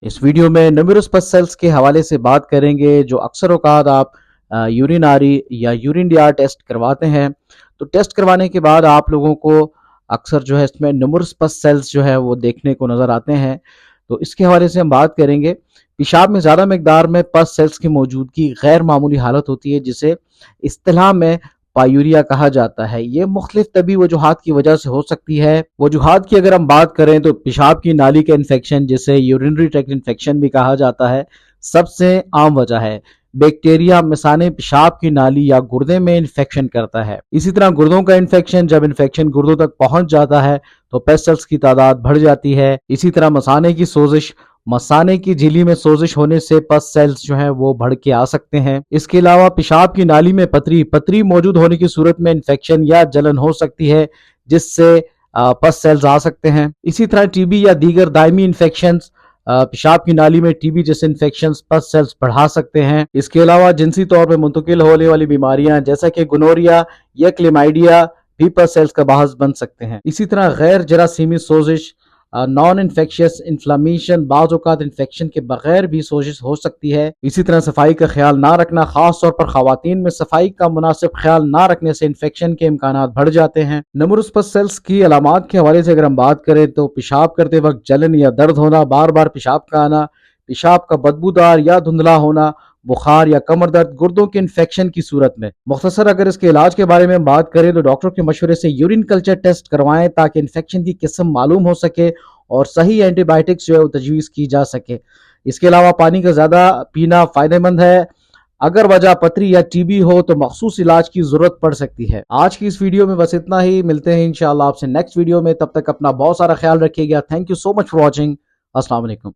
इस वीडियो में न्यूमेरस पस सेल्स के हवाले से बात करेंगे जो अक्सर औकात आप यूरिनारी या यूरिन डीआर टेस्ट करवाते हैं। तो टेस्ट करवाने के बाद आप लोगों को अक्सर जो है इसमें न्यूमेरस पस सेल्स जो है वो देखने को नज़र आते हैं। तो इसके हवाले से हम बात करेंगे। पेशाब में ज़्यादा मकदार में पस सेल्स की मौजूदगी गैर मामूली हालत होती है जिसे इस्तिलाह में पायूरिया कहा जाता है। ये मुख्तलिफ तबी वजूहात की वजह से हो सकती है। वजूहात की अगर हम बात करें तो पेशाब की नाली का इन्फेक्शन जिसे यूरिनरी ट्रैक्ट इन्फेक्शन भी कहा जाता है सबसे आम वजह है। बैक्टीरिया मिसाने पेशाब की नाली या गुर्दे में इन्फेक्शन करता है। इसी तरह गुर्दों का इन्फेक्शन, जब इन्फेक्शन गुर्दों तक पहुंच जाता है तो पेस्ट सेल्स की तादाद बढ़ जाती है। इसी तरह मसाने की सोजिश, मसाने की झिल्ली में सोजिश होने से पस सेल्स जो हैं वो बढ़ के आ सकते हैं। इसके अलावा पेशाब की नाली में पथरी मौजूद होने की सूरत में इन्फेक्शन या जलन हो सकती है जिससे पस सेल्स आ सकते हैं। इसी तरह टीबी या दीगर दायमी इन्फेक्शंस, पेशाब की नाली में टीबी जैसे इन्फेक्शंस पस सेल्स बढ़ा सकते हैं। इसके अलावा जिनसी तौर पर मुंतकिल होने वाली बीमारियां जैसा कि गोनोरिया या क्लेमाइडिया भी पस सेल्स का बाहस बन सकते हैं। इसी तरह गैर जरासीमी सोजिश, नॉन इन्फेक्शियस इन्फ्लामेशन, बाज़ औक़ात इन्फेक्शन के बगैर भी सोजिश हो सकती है। इसी तरह सफाई का ख्याल ना रखना, खास तौर पर खवातीन में सफाई का मुनासिब ख्याल ना रखने से इन्फेक्शन के इम्कानात बढ़ जाते हैं। न्यूमेरस पस सेल्स की अलामात के हवाले से अगर हम बात करें तो पेशाब करते वक्त जलन या दर्द होना, बार बार पेशाब का आना, पेशाब का बदबूदार या धुंधला होना, बुखार या कमर दर्द गुर्दों के इन्फेक्शन की सूरत में। मुख्तसर अगर इसके इलाज के बारे में बात करें तो डॉक्टर के मशवरे से यूरिन कल्चर टेस्ट करवाएं ताकि इन्फेक्शन की किस्म मालूम हो सके और सही एंटीबायोटिक्स जो है वो तजवीज़ की जा सके। इसके अलावा पानी का ज़्यादा पीना फ़ायदेमंद है। अगर वजह पथरी या टीबी हो तो मखसूस इलाज की ज़रूरत पड़ सकती है। आज की इस वीडियो में बस इतना ही। मिलते हैं इंशाअल्लाह आपसे नेक्स्ट वीडियो में। तब तक अपना बहुत सारा ख्याल रखिएगा। Thank you so much for watching. अस्सलाम वालेकुम।